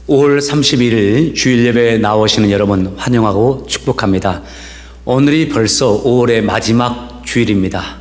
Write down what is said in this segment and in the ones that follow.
5월 31일 주일 예배에 나오시는 여러분 환영하고 축복합니다. 오늘이 벌써 5월의 마지막 주일입니다.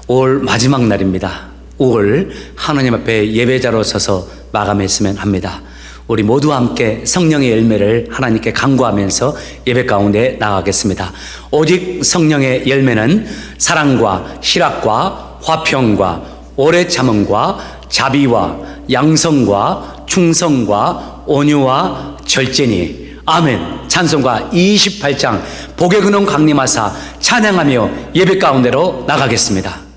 5월 마지막 날입니다. 5월 하나님 앞에 예배자로 서서 마감했으면 합니다. 우리 모두 함께 성령의 열매를 하나님께 간구하면서 예배 가운데 나가겠습니다. 오직 성령의 열매는 사랑과 희락과 화평과 오래 참음과 자비와 양성과 충성과 온유와 절제니. 아멘. 찬송가 28장 복의 근원 강림하사 찬양하며 예배 가운데로 나가겠습니다.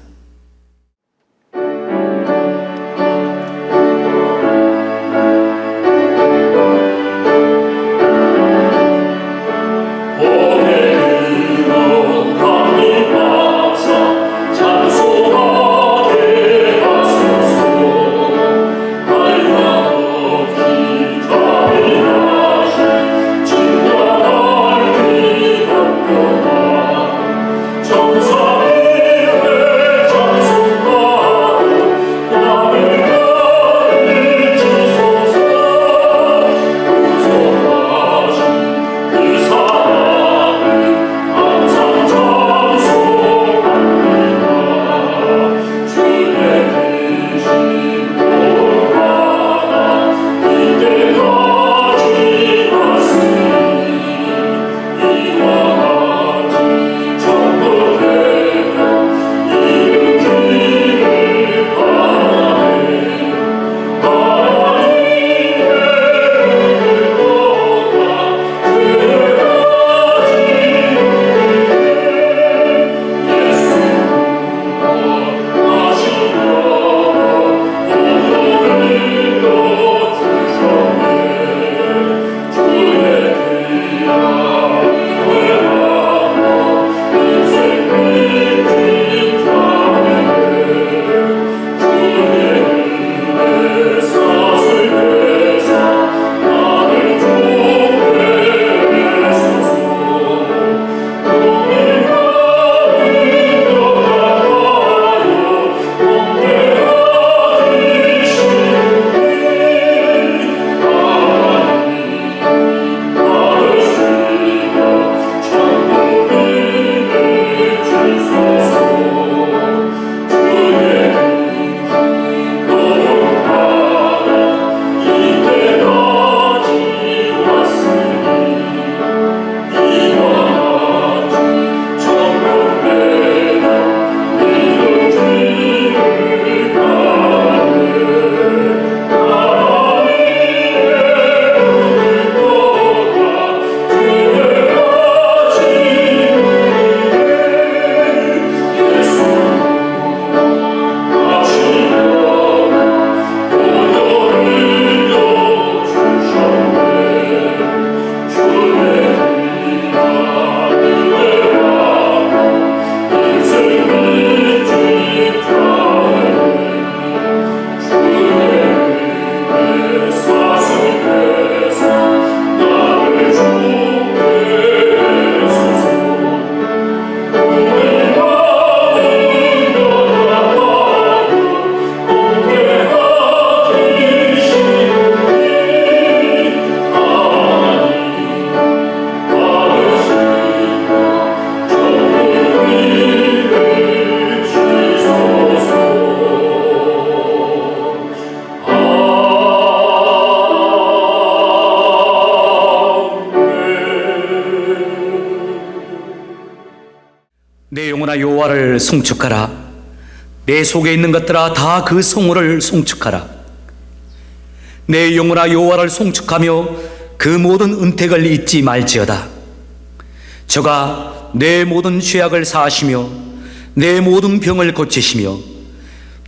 내 영혼아 여호와를 송축하라. 내 속에 있는 것들아 다 그 성호를 송축하라. 내 영혼아 여호와를 송축하며 그 모든 은택을 잊지 말지어다. 저가 내 모든 죄악을 사하시며 내 모든 병을 고치시며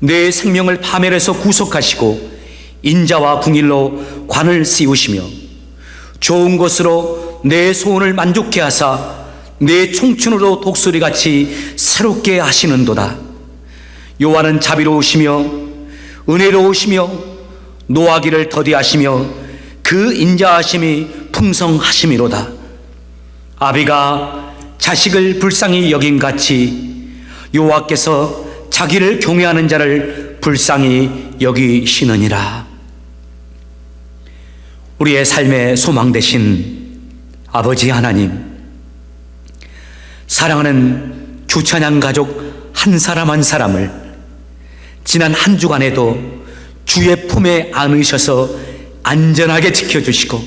내 생명을 파멸에서 구속하시고 인자와 궁일로 관을 씌우시며 좋은 것으로 내 소원을 만족케 하사 내 청춘으로 독수리같이 새롭게 하시는도다. 여호와는 자비로우시며 은혜로우시며 노하기를 더디하시며 그 인자하심이 풍성하심이로다. 아비가 자식을 불쌍히 여김같이 여호와께서 자기를 경외하는 자를 불쌍히 여기시느니라. 우리의 삶의 소망 되신 아버지 하나님, 사랑하는 주찬양 가족 한 사람 한 사람을 지난 한 주간에도 주의 품에 안으셔서 안전하게 지켜주시고,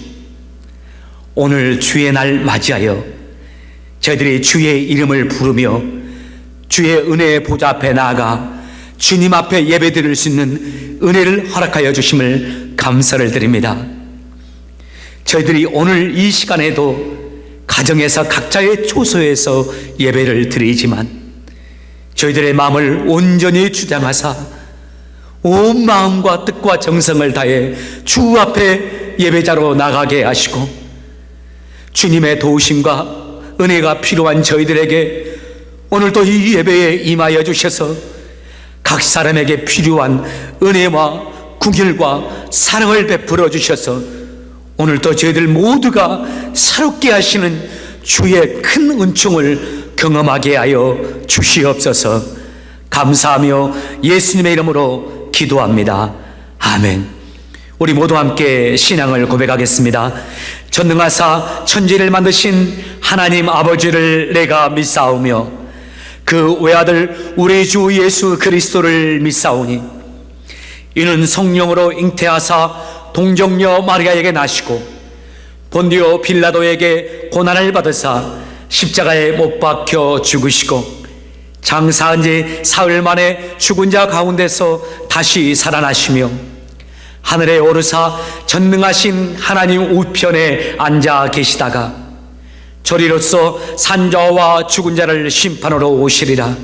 오늘 주의 날 맞이하여 저희들이 주의 이름을 부르며 주의 은혜의 보좌 앞에 나아가 주님 앞에 예배드릴 수 있는 은혜를 허락하여 주심을 감사를 드립니다. 저희들이 오늘 이 시간에도 가정에서 각자의 초소에서 예배를 드리지만 저희들의 마음을 온전히 주장하사 온 마음과 뜻과 정성을 다해 주 앞에 예배자로 나가게 하시고, 주님의 도우심과 은혜가 필요한 저희들에게 오늘도 이 예배에 임하여 주셔서 각 사람에게 필요한 은혜와 긍휼과 사랑을 베풀어 주셔서 오늘도 저희들 모두가 새롭게 하시는 주의 큰 은총을 경험하게 하여 주시옵소서. 감사하며 예수님의 이름으로 기도합니다. 아멘. 우리 모두 함께 신앙을 고백하겠습니다. 전능하사 천지를 만드신 하나님 아버지를 내가 믿사오며 그 외아들 우리 주 예수 그리스도를 믿사오니 이는 성령으로 잉태하사 동정녀 마리아에게 나시고 본디오 빌라도에게 고난을 받으사 십자가에 못 박혀 죽으시고 장사한 지 사흘 만에 죽은 자 가운데서 다시 살아나시며 하늘에 오르사 전능하신 하나님 우편에 앉아 계시다가 저리로서 산자와 죽은 자를 심판으로 오시리라.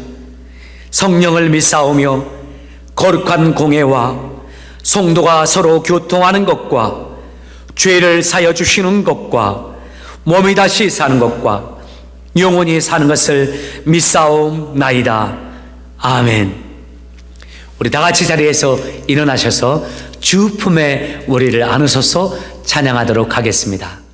성령을 믿사오며 거룩한 공회와 성도가 서로 교통하는 것과 죄를 사여 주시는 것과 몸이 다시 사는 것과 영원히 사는 것을 믿사옵나이다. 아멘. 우리 다 같이 자리에서 일어나셔서 주 품에 우리를 안으셔서 찬양하도록 하겠습니다.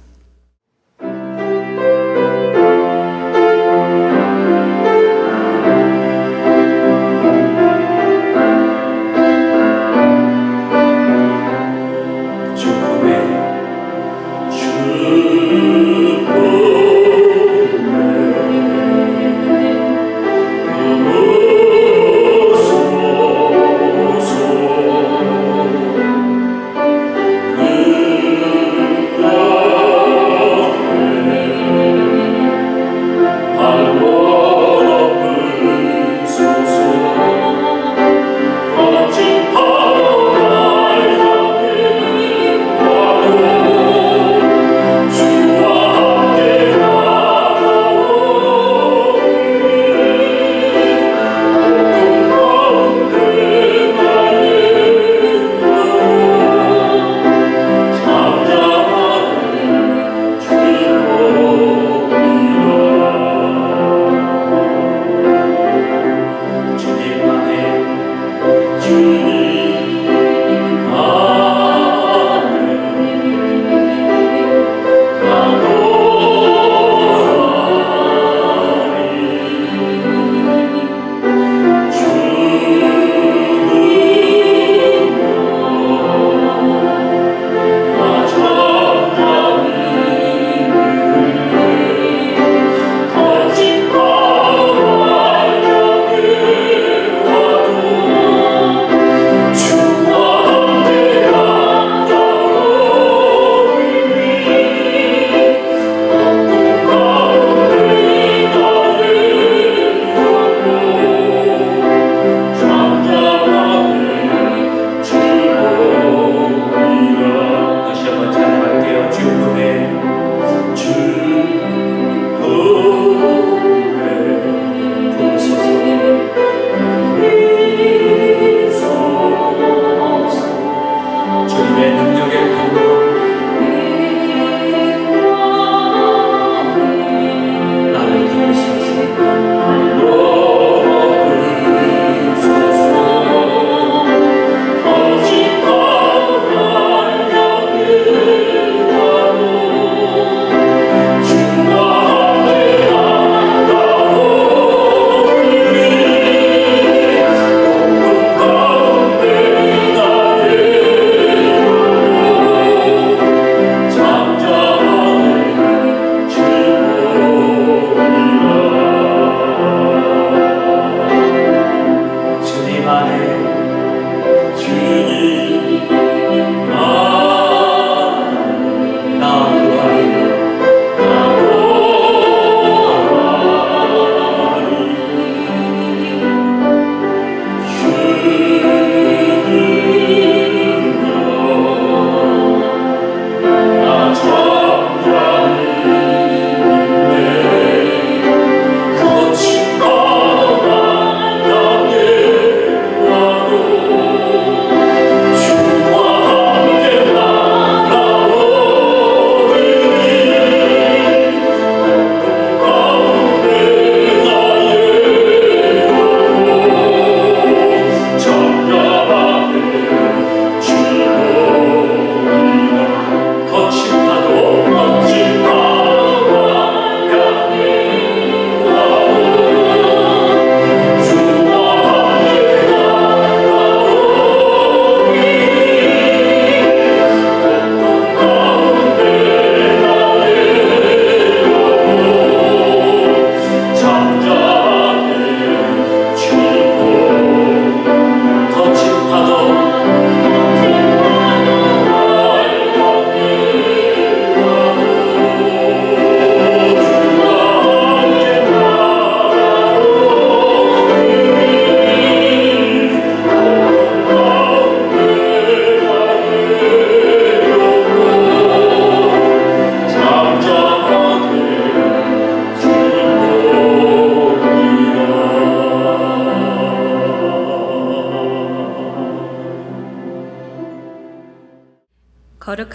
Oh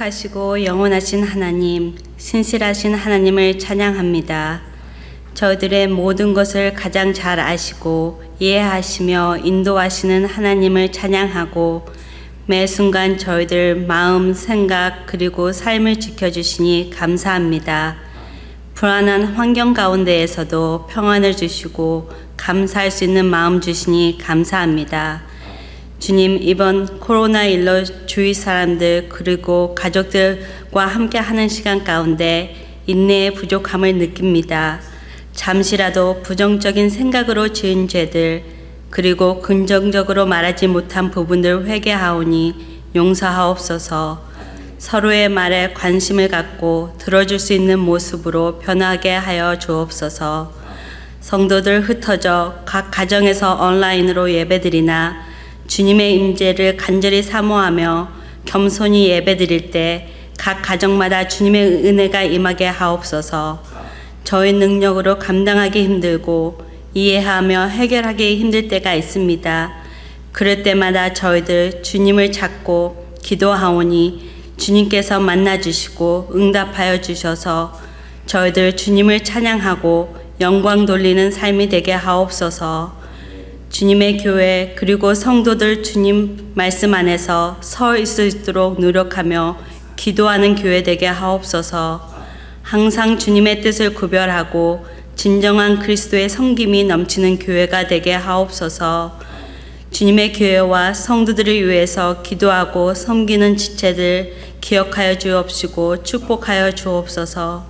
거룩하시고 영원하신 하나님, 신실하신 하나님을 찬양합니다. 저희들의 모든 것을 가장 잘 아시고 이해하시며 인도하시는 하나님을 찬양하고 매 순간 저희들 마음, 생각 그리고 삶을 지켜주시니 감사합니다. 불안한 환경 가운데에서도 평안을 주시고 감사할 수 있는 마음 주시니 감사합니다. 주님, 이번 코로나19로 주위 사람들 그리고 가족들과 함께 하는 시간 가운데 인내의 부족함을 느낍니다. 잠시라도 부정적인 생각으로 지은 죄들 그리고 긍정적으로 말하지 못한 부분들 회개하오니 용서하옵소서. 서로의 말에 관심을 갖고 들어줄 수 있는 모습으로 변하게 하여 주옵소서. 성도들 흩어져 각 가정에서 온라인으로 예배드리나 주님의 임재를 간절히 사모하며 겸손히 예배드릴 때 각 가정마다 주님의 은혜가 임하게 하옵소서. 저희 능력으로 감당하기 힘들고 이해하며 해결하기 힘들 때가 있습니다. 그럴 때마다 저희들 주님을 찾고 기도하오니 주님께서 만나주시고 응답하여 주셔서 저희들 주님을 찬양하고 영광 돌리는 삶이 되게 하옵소서. 주님의 교회 그리고 성도들 주님 말씀 안에서 서 있을 수 있도록 노력하며 기도하는 교회 되게 하옵소서. 항상 주님의 뜻을 구별하고 진정한 그리스도의 섬김이 넘치는 교회가 되게 하옵소서. 주님의 교회와 성도들을 위해서 기도하고 섬기는 지체들 기억하여 주옵시고 축복하여 주옵소서.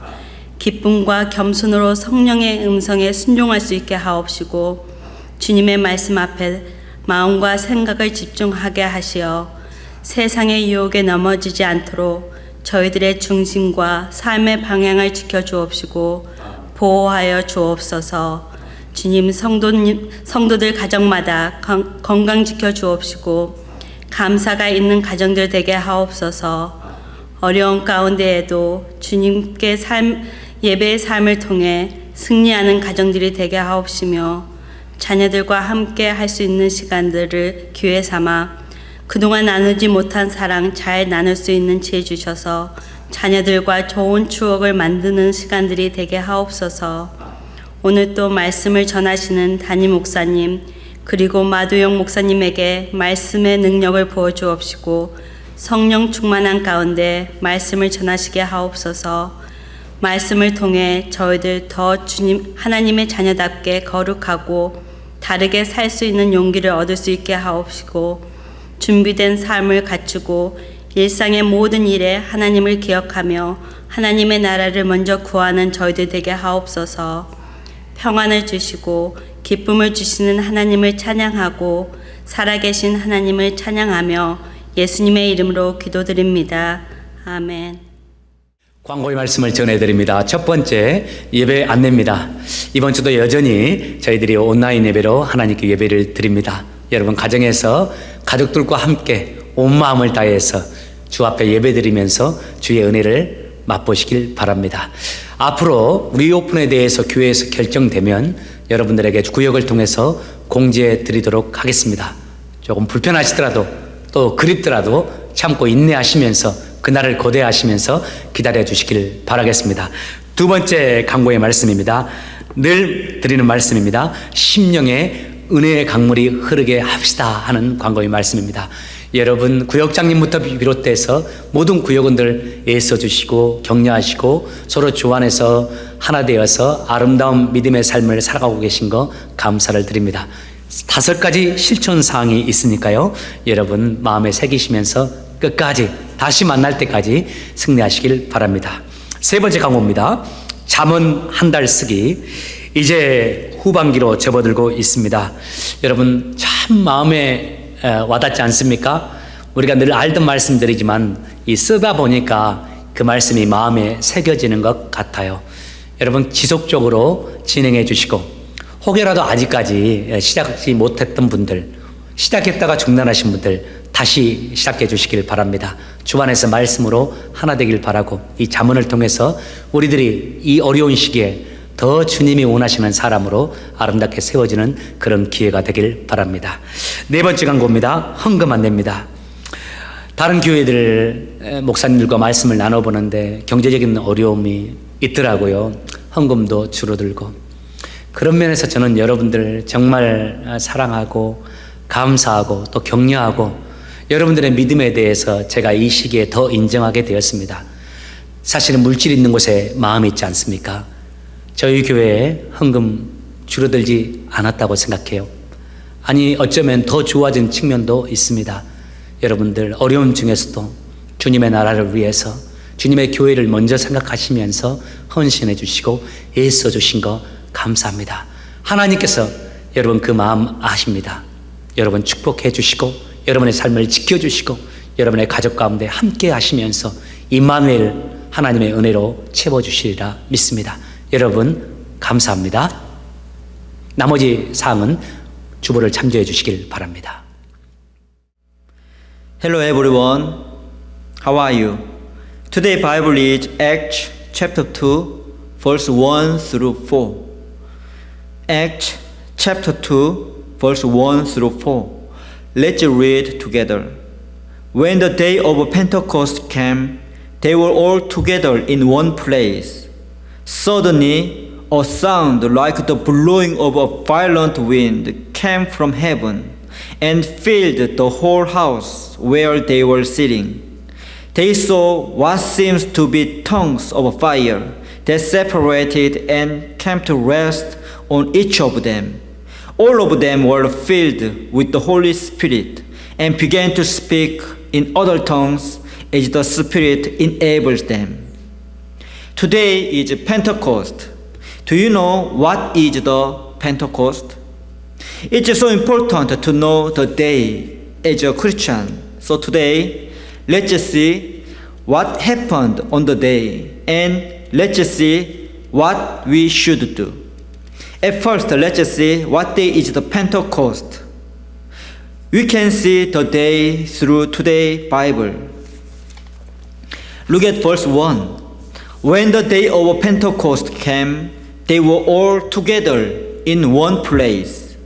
기쁨과 겸손으로 성령의 음성에 순종할 수 있게 하옵시고 주님의 말씀 앞에 마음과 생각을 집중하게 하시어 세상의 유혹에 넘어지지 않도록 저희들의 중심과 삶의 방향을 지켜 주옵시고 보호하여 주옵소서. 주님, 성도들 가정마다 건강 지켜 주옵시고 감사가 있는 가정들 되게 하옵소서. 어려운 가운데에도 주님께 예배의 삶을 통해 승리하는 가정들이 되게 하옵시며 자녀들과 함께 할 수 있는 시간들을 기회 삼아 그동안 나누지 못한 사랑 잘 나눌 수 있는 지혜 주셔서 자녀들과 좋은 추억을 만드는 시간들이 되게 하옵소서. 오늘 또 말씀을 전하시는 담임 목사님 그리고 마두영 목사님에게 말씀의 능력을 부어주옵시고 성령 충만한 가운데 말씀을 전하시게 하옵소서. 말씀을 통해 저희들 더 주님 하나님의 자녀답게 거룩하고 다르게 살 수 있는 용기를 얻을 수 있게 하옵시고 준비된 삶을 갖추고 일상의 모든 일에 하나님을 기억하며 하나님의 나라를 먼저 구하는 저희들 되게 하옵소서. 평안을 주시고 기쁨을 주시는 하나님을 찬양하고 살아계신 하나님을 찬양하며 예수님의 이름으로 기도드립니다. 아멘. 광고의 말씀을 전해드립니다. 첫 번째 예배 안내입니다. 이번 주도 여전히 저희들이 온라인 예배로 하나님께 예배를 드립니다. 여러분 가정에서 가족들과 함께 온 마음을 다해서 주 앞에 예배드리면서 주의 은혜를 맛보시길 바랍니다. 앞으로 리오픈에 대해서 교회에서 결정되면 여러분들에게 구역을 통해서 공지해 드리도록 하겠습니다. 조금 불편하시더라도 또 그립더라도 참고 인내하시면서 그날을 고대하시면서 기다려 주시길 바라겠습니다. 두 번째 강구의 말씀입니다. 늘 드리는 말씀입니다. 심령의 은혜의 강물이 흐르게 합시다 하는 광고의 말씀입니다. 여러분 구역장님부터 비롯해서 모든 구역원들 애써주시고 격려하시고 서로 주 안에서 하나 되어서 아름다운 믿음의 삶을 살아가고 계신 거 감사를 드립니다. 5가지 실천사항이 있으니까요. 여러분 마음에 새기시면서 끝까지 다시 만날 때까지 승리하시길 바랍니다. 세 번째 강호입니다. 잠언 한 달 쓰기. 이제 후반기로 접어들고 있습니다. 여러분 참 마음에 와닿지 않습니까? 우리가 늘 알던 말씀들이지만 이 쓰다 보니까 그 말씀이 마음에 새겨지는 것 같아요. 여러분 지속적으로 진행해 주시고 혹여라도 아직까지 시작하지 못했던 분들, 시작했다가 중단하신 분들 다시 시작해 주시길 바랍니다. 주 안에서 말씀으로 하나 되길 바라고 이 잠언을 통해서 우리들이 이 어려운 시기에 더 주님이 원하시는 사람으로 아름답게 세워지는 그런 기회가 되길 바랍니다. 네 번째 광고입니다. 헌금 안내입니다. 다른 교회들 목사님들과 말씀을 나눠보는데 경제적인 어려움이 있더라고요. 헌금도 줄어들고. 그런 면에서 저는 여러분들 정말 사랑하고 감사하고 또 격려하고 여러분들의 믿음에 대해서 제가 이 시기에 더 인정하게 되었습니다. 사실은 물질 있는 곳에 마음이 있지 않습니까? 저희 교회에 헌금 줄어들지 않았다고 생각해요. 아니 어쩌면 더 좋아진 측면도 있습니다. 여러분들 어려움 중에서도 주님의 나라를 위해서 주님의 교회를 먼저 생각하시면서 헌신해 주시고 애써 주신 거 감사합니다. 하나님께서 여러분 그 마음 아십니다. 여러분 축복해 주시고 여러분의 삶을 지켜주시고 여러분의 가족 가운데 함께 하시면서 임마누엘 하나님의 은혜로 채워주시리라 믿습니다. 여러분 감사합니다. 나머지 사항은 주보를 참조해 주시길 바랍니다. Hello everyone. How are you? Today Bible is Acts chapter 2 verse 1 through 4. Acts chapter 2 verse 1 through 4. Let's read together. When the day of Pentecost came, they were all together in one place. Suddenly, a sound like the blowing of a violent wind came from heaven and filled the whole house where they were sitting. They saw what seems to be tongues of fire that separated and came to rest on each of them. All of them were filled with the Holy Spirit and began to speak in other tongues as the Spirit enables them. Today is Pentecost. Do you know what is the Pentecost? It's so important to know the day as a Christian. So today, let's see what happened on the day and let's see what we should do. At first, let's see what day is the Pentecost. We can see the day through today's Bible. Look at verse 1. When the day of Pentecost came, they were all together in one place.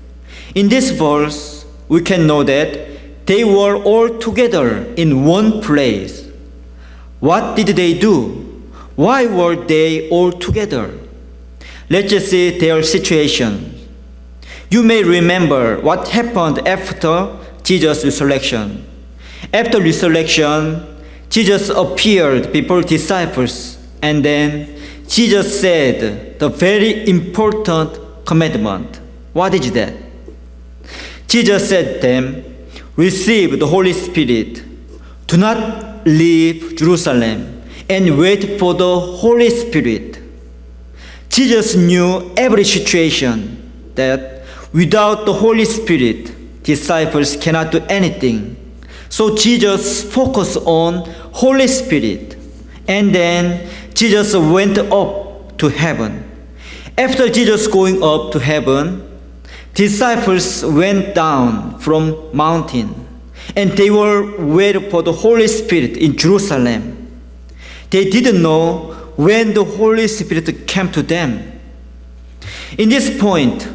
In this verse, we can know that they were all together in one place. What did they do? Why were they all together? Let's see their situation. You may remember what happened after Jesus' resurrection. After resurrection, Jesus appeared before disciples, and then Jesus said the very important commandment. What is that? Jesus said to them, receive the Holy Spirit. Do not leave Jerusalem and wait for the Holy Spirit. Jesus knew every situation that without the Holy Spirit, disciples cannot do anything. So Jesus focused on Holy Spirit, and then Jesus went up to heaven. After Jesus going up to heaven, disciples went down from mountain, and they were waiting for the Holy Spirit in Jerusalem. They didn't know when the Holy Spirit came to them. In this point,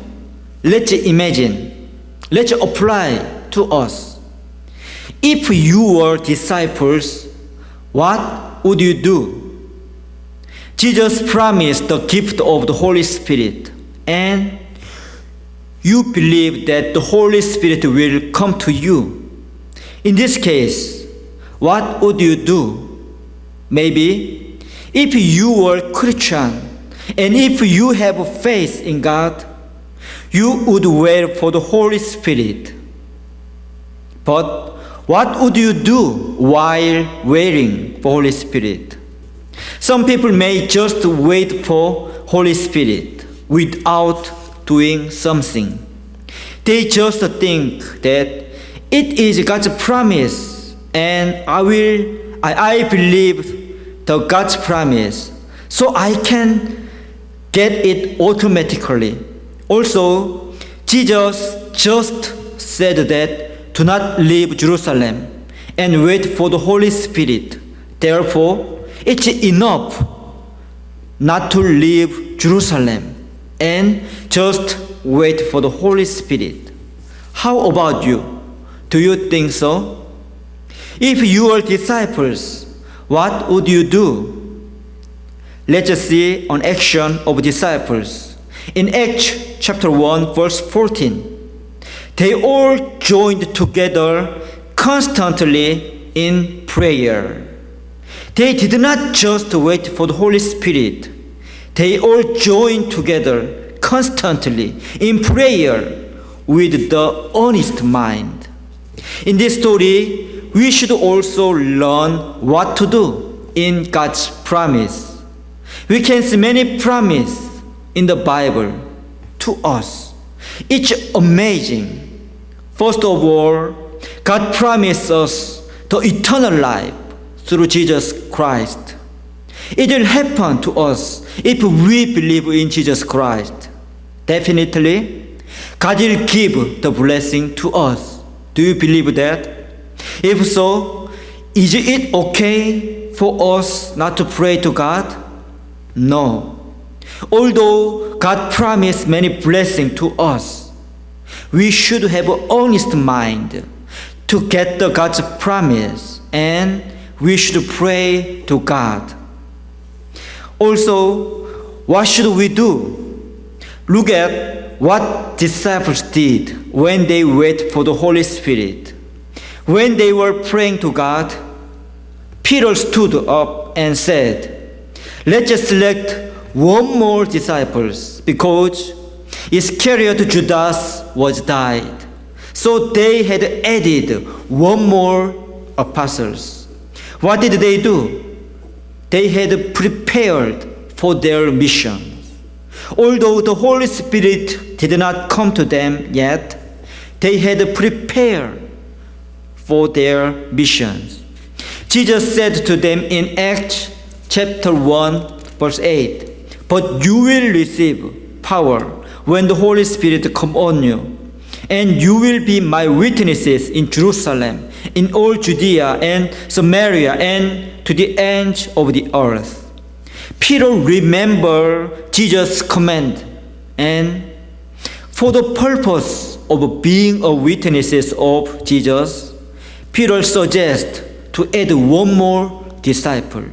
let's imagine, let's apply to us. If you were disciples, what would you do? Jesus promised the gift of the Holy Spirit, and you believe that the Holy Spirit will come to you. In this case, what would you do? Maybe if you were Christian and if you have faith in God, you would wait for the Holy Spirit. But what would you do while waiting for Holy Spirit? Some people may just wait for Holy Spirit without doing something. They just think that it is God's promise and I believe the God's promise, so I can get it automatically. Also, Jesus just said that do not leave Jerusalem and wait for the Holy Spirit. Therefore, it's enough not to leave Jerusalem and just wait for the Holy Spirit. How about you? Do you think so? If you were disciples, what would you do? Let's see an action of disciples. In Acts chapter 1, verse 14, they all joined together constantly in prayer. They did not just wait for the Holy Spirit. They all joined together constantly in prayer with the honest mind. In this story, we should also learn what to do in God's promise. We can see many promises in the Bible to us. It's amazing. First of all, God promised us the eternal life through Jesus Christ. It will happen to us if we believe in Jesus Christ. Definitely, God will give the blessing to us. Do you believe that? If so, is it okay for us not to pray to God? No. Although God promised many blessings to us, we should have an honest mind to get the God's promise, and we should pray to God. Also, what should we do? Look at what disciples did when they wait for the Holy Spirit. When they were praying to God, Peter stood up and said, "Let's just select one more disciples, because Iscariot Judas was died." So they had added one more apostles. What did they do? They had prepared for their mission. Although the Holy Spirit did not come to them yet, they had prepared for their missions. Jesus said to them in Acts chapter 1, verse 8, "But you will receive power when the Holy Spirit comes on you, and you will be my witnesses in Jerusalem, in all Judea and Samaria, and to the ends of the earth." Peter remembered Jesus' command, and for the purpose of being a witnesses of Jesus, Peter suggests to add one more disciple.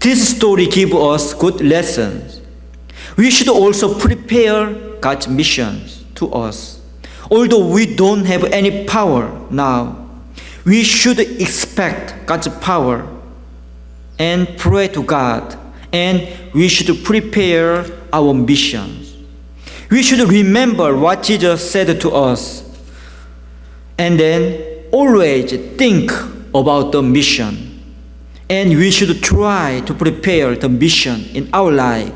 This story gives us good lessons. We should also prepare God's missions to us. Although we don't have any power now, we should expect God's power and pray to God, and we should prepare our missions. We should remember what Jesus said to us, and then always think about the mission. And we should try to prepare the mission in our life.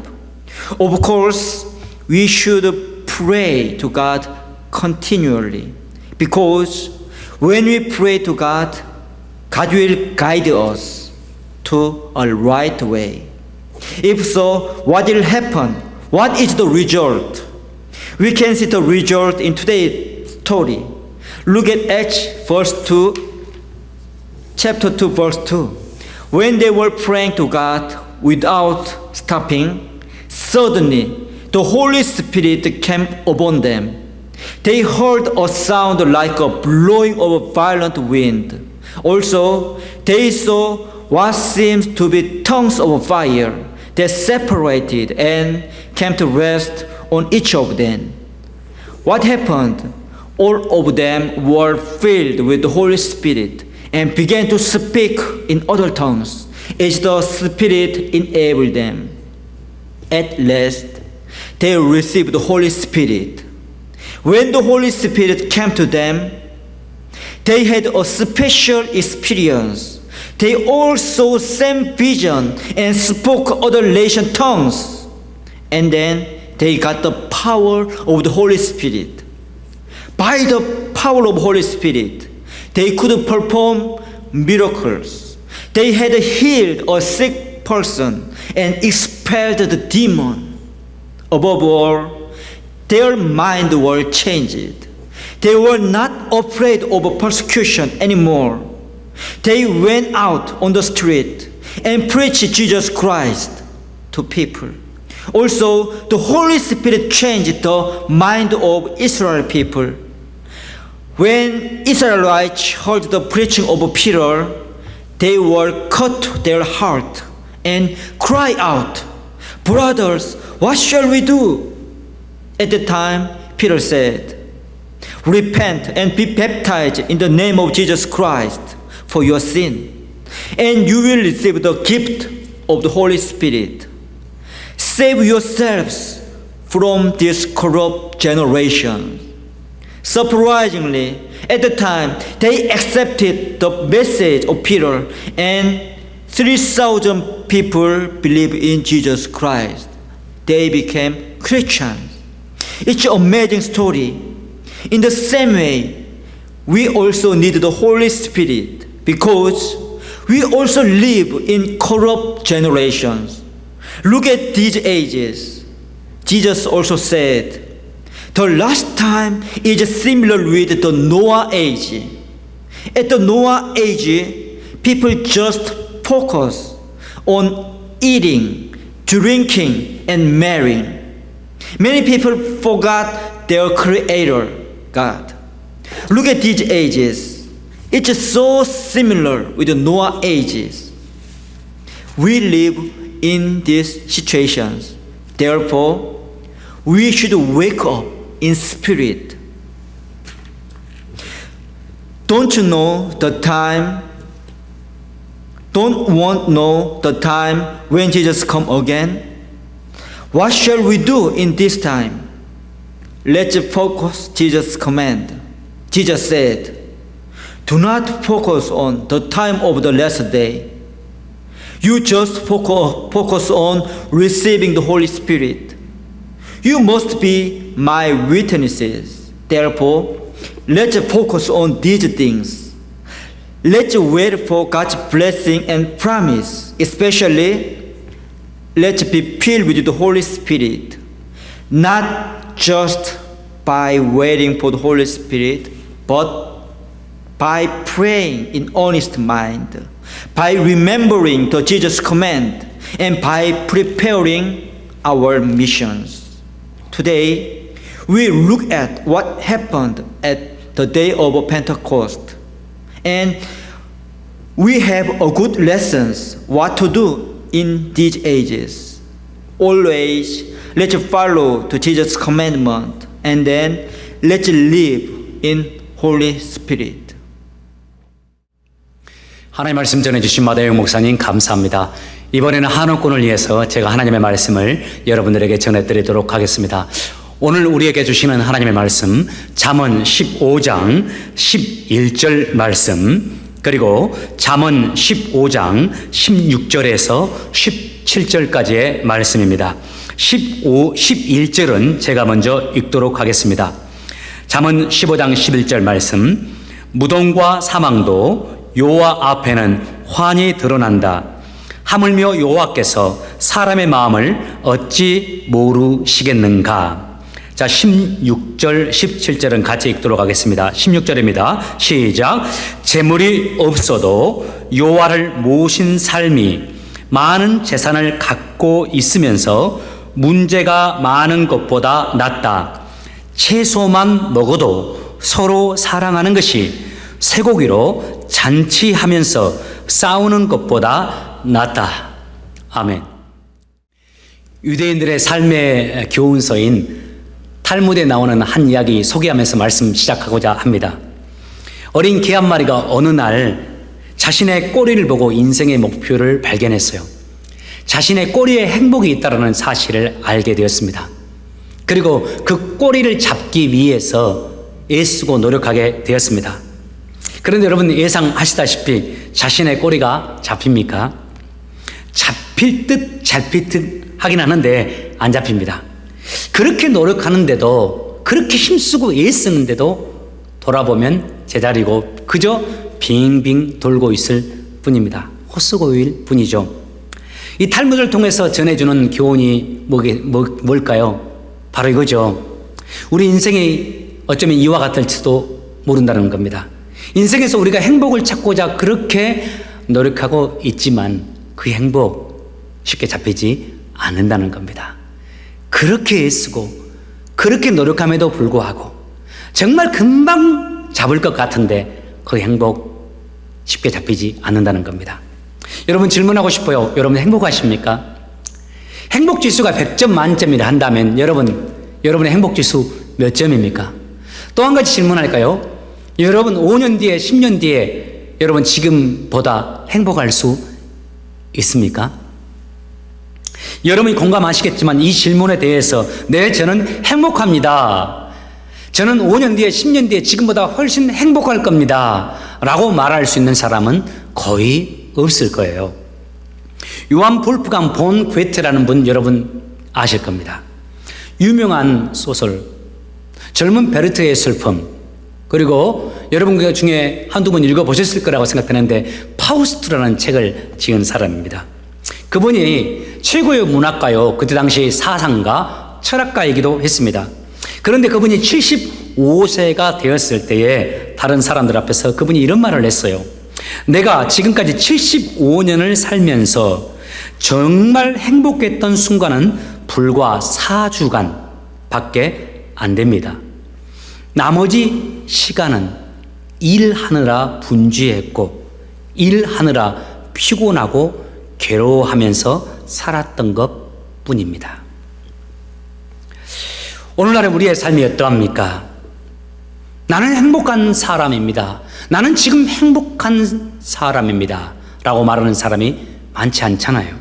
Of course, we should pray to God continually, because when we pray to God, God will guide us to a right way. If so, what will happen? What is the result? We can see the result in today's story. Look at Acts chapter 2, verse 2. When they were praying to God without stopping, suddenly the Holy Spirit came upon them. They heard a sound like a blowing of a violent wind. Also, they saw what seemed to be tongues of fire that separated and came to rest on each of them. What happened? All of them were filled with the Holy Spirit and began to speak in other tongues as the Spirit enabled them. At last, they received the Holy Spirit. When the Holy Spirit came to them, they had a special experience. They all saw same vision and spoke other nation tongues. And then they got the power of the Holy Spirit. By the power of the Holy Spirit, they could perform miracles. They had healed a sick person and expelled the demon. Above all, their minds were changed. They were not afraid of persecution anymore. They went out on the street and preached Jesus Christ to people. Also, the Holy Spirit changed the mind of Israel people. When Israelites heard the preaching of Peter, they were cut to their heart and cried out, "Brothers, what shall we do?" At the time, Peter said, "Repent and be baptized in the name of Jesus Christ for your sin, and you will receive the gift of the Holy Spirit. Save yourselves from this corrupt generation." Surprisingly, at the time, they accepted the message of Peter, and 3,000 people believed in Jesus Christ. They became Christians. It's an amazing story. In the same way, we also need the Holy Spirit because we also live in corrupt generations. Look at these ages. Jesus also said, "The last time is similar with the Noah age." At the Noah age, people just focus on eating, drinking, and marrying. Many people forgot their Creator, God. Look at these ages. It's so similar with the Noah ages. We live in these situations. Therefore, we should wake up in spirit. Don't you know the time? Don't want know the time when Jesus come again? What shall we do in this time? Let's focus Jesus' command. Jesus said, "Do not focus on the time of the last day. You just focus on receiving the Holy Spirit. You must be my witnesses. Therefore, let's focus on these things. Let's wait for God's blessing and promise. Especially, let's be filled with the Holy Spirit. Not just by waiting for the Holy Spirit, but by praying in honest mind, by remembering the Jesus command, and by preparing our missions." Today, we look at what happened at the day of Pentecost, and we have a good lessons what to do in these ages. Always let's follow to Jesus' commandment, and then let's live in Holy Spirit. 하나님의 말씀 전해주신 마다영 목사님 감사합니다. 이번에는 한원권을 위해서 제가 하나님의 말씀을 여러분들에게 전해드리도록 하겠습니다. 오늘 우리에게 주시는 하나님의 말씀 잠언 15장 11절 말씀, 그리고 잠언 15장 16절에서 17절까지의 말씀입니다. 11절은 제가 먼저 읽도록 하겠습니다. 잠언 15장 11절 말씀, 무덤과 사망도 여호와 앞에는 환히 드러난다. 하물며 여호와께서 사람의 마음을 어찌 모르시겠는가. 자, 16절, 17절은 같이 읽도록 하겠습니다. 16절입니다. 시작. 재물이 없어도 여호와를 모신 삶이 많은 재산을 갖고 있으면서 문제가 많은 것보다 낫다. 채소만 먹어도 서로 사랑하는 것이 쇠고기로 잔치하면서 싸우는 것보다 낫다. 아멘. 유대인들의 삶의 교훈서인 탈무드에 나오는 한 이야기 소개하면서 말씀 시작하고자 합니다. 어린 개 한 마리가 어느 날 자신의 꼬리를 보고 인생의 목표를 발견했어요. 자신의 꼬리에 행복이 있다는 사실을 알게 되었습니다. 그리고 그 꼬리를 잡기 위해서 애쓰고 노력하게 되었습니다. 그런데 여러분 예상하시다시피 자신의 꼬리가 잡힙니까? 잡힐 듯 잡힐 듯 하긴 하는데 안 잡힙니다. 그렇게 노력하는데도, 그렇게 힘쓰고 애쓰는데도 돌아보면 제자리고 그저 빙빙 돌고 있을 뿐입니다. 헛수고일 뿐이죠. 이 탈무드를 통해서 전해주는 교훈이 뭘까요? 바로 이거죠. 우리 인생이 어쩌면 이와 같을지도 모른다는 겁니다. 인생에서 우리가 행복을 찾고자 그렇게 노력하고 있지만 그 행복 쉽게 잡히지 않는다는 겁니다. 그렇게 애쓰고 그렇게 노력함에도 불구하고 정말 금방 잡을 것 같은데 그 행복 쉽게 잡히지 않는다는 겁니다. 여러분 질문하고 싶어요. 여러분 행복하십니까? 행복 지수가 100점 만점이라 한다면 여러분의 행복 지수 몇 점입니까? 또 한 가지 질문할까요? 여러분 5년 뒤에 10년 뒤에 여러분 지금보다 행복할 수 있습니까? 여러분이 공감하시겠지만 이 질문에 대해서 네, 저는 행복합니다. 저는 5년 뒤에 10년 뒤에 지금보다 훨씬 행복할 겁니다. 라고 말할 수 있는 사람은 거의 없을 거예요. 요한 볼프강 본 괴테라는 분 여러분 아실 겁니다. 유명한 소설 젊은 베르트의 슬픔, 그리고 여러분 그 중에 한두 번 읽어보셨을 거라고 생각되는데 파우스트라는 책을 지은 사람입니다. 그분이 최고의 문학가요, 그때 당시 사상가, 철학가이기도 했습니다. 그런데 그분이 75세가 되었을 때에 다른 사람들 앞에서 그분이 이런 말을 했어요. 내가 지금까지 75년을 살면서 정말 행복했던 순간은 불과 4주간 밖에 안 됩니다. 나머지 시간은 일하느라 분주했고 일하느라 피곤하고 괴로워하면서 살았던 것 뿐입니다. 오늘날의 우리의 삶이 어떠합니까? 나는 행복한 사람입니다. 나는 지금 행복한 사람입니다. 라고 말하는 사람이 많지 않잖아요.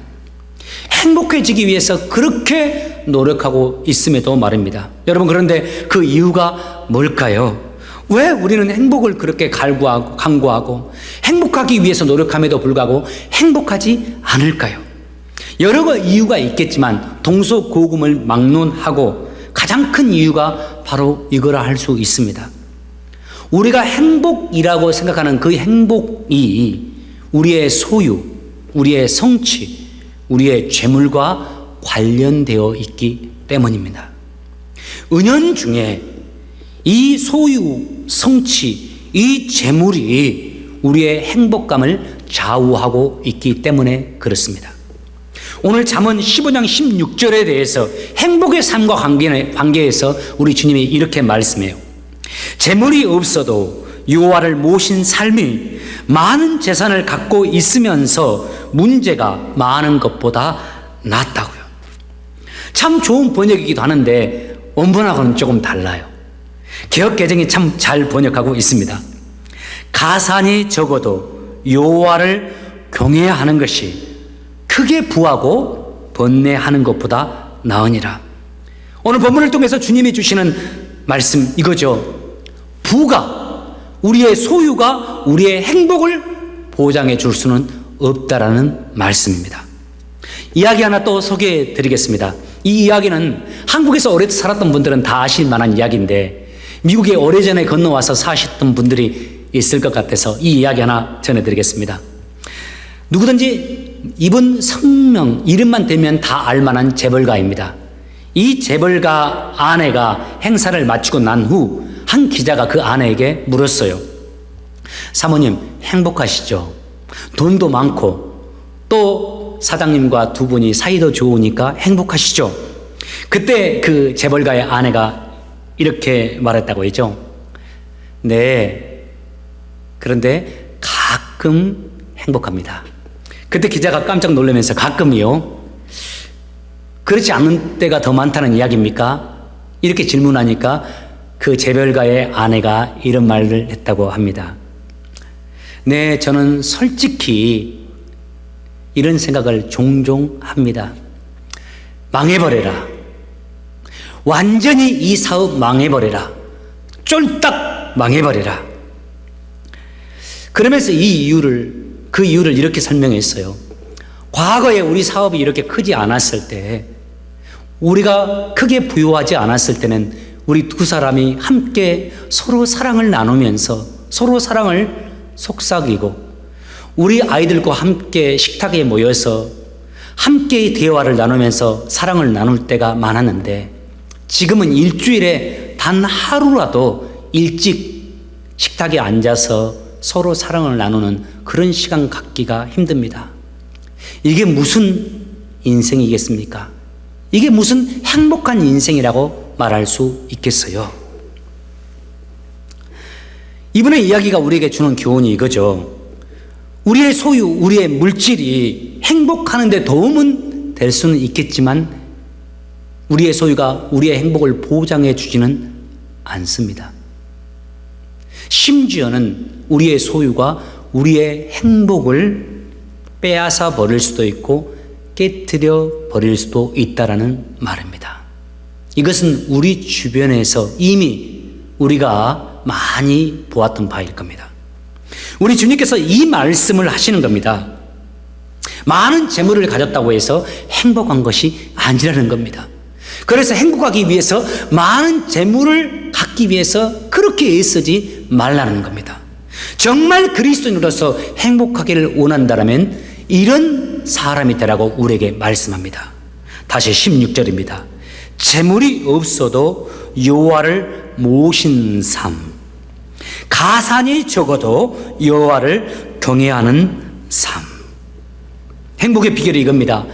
행복해지기 위해서 그렇게 노력하고 있음에도 말입니다. 여러분, 그런데 그 이유가 뭘까요? 왜 우리는 행복을 그렇게 강구하고 행복하기 위해서 노력함에도 불구하고 행복하지 않을까요? 여러 이유가 있겠지만 동서고금을 막론하고 가장 큰 이유가 바로 이거라 할 수 있습니다. 우리가 행복이라고 생각하는 그 행복이 우리의 소유, 우리의 성취, 우리의 재물과 관련되어 있기 때문입니다. 은연중에 이 소유, 성취, 이 재물이 우리의 행복감을 좌우하고 있기 때문에 그렇습니다. 오늘 잠언 15장 16절에 대해서 행복의 삶과 관계에서 우리 주님이 이렇게 말씀해요. 재물이 없어도 여호와를 모신 삶이 많은 재산을 갖고 있으면서 문제가 많은 것보다 낫다고요. 참 좋은 번역이기도 하는데 원본하고는 조금 달라요. 개역개정이 참 잘 번역하고 있습니다. 가산이 적어도 여호와를 경외하는 것이 크게 부하고 번뇌하는 것보다 나으니라. 오늘 본문을 통해서 주님이 주시는 말씀 이거죠. 부가, 우리의 소유가 우리의 행복을 보장해 줄 수는 없다라는 말씀입니다. 이야기 하나 또 소개해 드리겠습니다. 이 이야기는 한국에서 오래 살았던 분들은 다 아실 만한 이야기인데 미국에 오래전에 건너와서 사셨던 분들이 있을 것 같아서 이 이야기 하나 전해드리겠습니다. 누구든지 이분 성명, 이름만 대면 다 알만한 재벌가입니다. 이 재벌가 아내가 행사를 마치고 난 후 한 기자가 그 아내에게 물었어요. 사모님 행복하시죠? 돈도 많고 또 사장님과 두 분이 사이도 좋으니까 행복하시죠? 그때 그 재벌가의 아내가 이렇게 말했다고 했죠. 네, 그런데 가끔 행복합니다. 그때 기자가 깜짝 놀라면서 가끔이요? 그렇지 않은 때가 더 많다는 이야기입니까? 이렇게 질문하니까 그 재벌가의 아내가 이런 말을 했다고 합니다. 네, 저는 솔직히 이런 생각을 종종 합니다. 망해버려라. 완전히 이 사업 망해버려라. 쫄딱 망해버려라. 그러면서 그 이유를 이렇게 설명했어요. 과거에 우리 사업이 이렇게 크지 않았을 때, 우리가 크게 부유하지 않았을 때는 우리 두 사람이 함께 서로 사랑을 나누면서 서로 사랑을 속삭이고 우리 아이들과 함께 식탁에 모여서 함께 대화를 나누면서 사랑을 나눌 때가 많았는데 지금은 일주일에 단 하루라도 일찍 식탁에 앉아서 서로 사랑을 나누는 그런 시간 갖기가 힘듭니다. 이게 무슨 인생이겠습니까? 이게 무슨 행복한 인생이라고 말할 수 있겠어요? 이번의 이야기가 우리에게 주는 교훈이 이거죠. 우리의 소유, 우리의 물질이 행복하는 데 도움은 될 수는 있겠지만 우리의 소유가 우리의 행복을 보장해 주지는 않습니다. 심지어는 우리의 소유가 우리의 행복을 빼앗아 버릴 수도 있고 깨뜨려 버릴 수도 있다라는 말입니다. 이것은 우리 주변에서 이미 우리가 많이 보았던 바일 겁니다. 우리 주님께서 이 말씀을 하시는 겁니다. 많은 재물을 가졌다고 해서 행복한 것이 아니라는 겁니다. 그래서 행복하기 위해서 많은 재물을 갖기 위해서 그렇게 애쓰지 말라는 겁니다. 정말 그리스도인으로서 행복하기를 원한다면 이런 사람이 되라고 우리에게 말씀합니다. 다시 16절입니다. 재물이 없어도 여호와를 모신 삶, 가산이 적어도 여호와를 경외하는 삶. 행복의 비결이 이겁니다.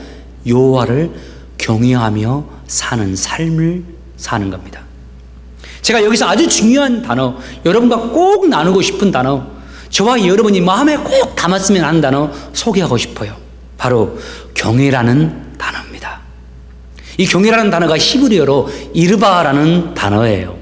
여호와를 경외하며 사는 삶을 사는 겁니다. 제가 여기서 아주 중요한 단어, 여러분과 꼭 나누고 싶은 단어, 저와 여러분이 마음에 꼭 담았으면 하는 단어 소개하고 싶어요. 바로 경외라는 단어입니다. 이 경외라는 단어가 히브리어로 이르바라는 단어예요.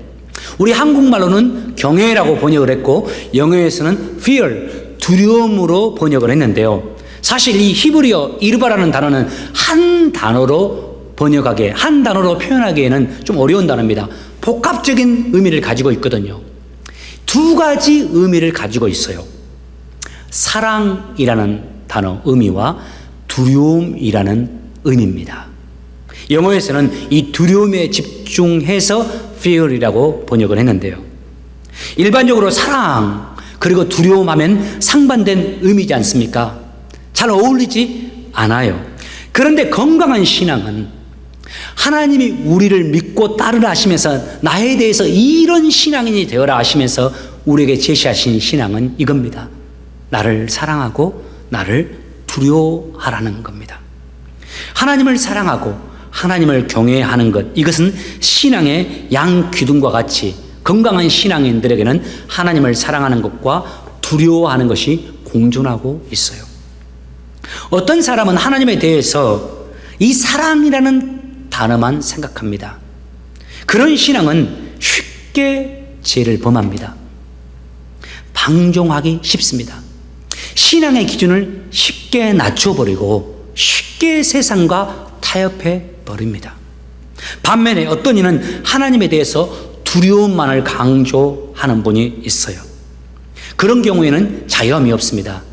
우리 한국말로는 경외라고 번역을 했고 영어에서는 fear, 두려움으로 번역을 했는데요. 사실 이 히브리어 이르바라는 단어는 한 단어로 번역하기에, 한 단어로 표현하기에는 좀 어려운 단어입니다. 복합적인 의미를 가지고 있거든요. 두 가지 의미를 가지고 있어요. 사랑이라는 단어 의미와 두려움이라는 의미입니다. 영어에서는 이 두려움에 집중해서 fear이라고 번역을 했는데요. 일반적으로 사랑 그리고 두려움하면 상반된 의미지 않습니까? 잘 어울리지 않아요. 그런데 건강한 신앙은 하나님이 우리를 믿고 따르라 하시면서 나에 대해서 이런 신앙인이 되어라 하시면서 우리에게 제시하신 신앙은 이겁니다. 나를 사랑하고 나를 두려워하라는 겁니다. 하나님을 사랑하고 하나님을 경외하는 것, 이것은 신앙의 양귀둥과 같이 건강한 신앙인들에게는 하나님을 사랑하는 것과 두려워하는 것이 공존하고 있어요. 어떤 사람은 하나님에 대해서 이 사랑이라는 단어만 생각합니다. 그런 신앙은 쉽게 죄를 범합니다. 방종하기 쉽습니다. 신앙의 기준을 쉽게 낮춰버리고 쉽게 세상과 타협해 버립니다. 반면에 어떤 이는 하나님에 대해서 두려움만을 강조하는 분이 있어요. 그런 경우에는 자유함이 없습니다.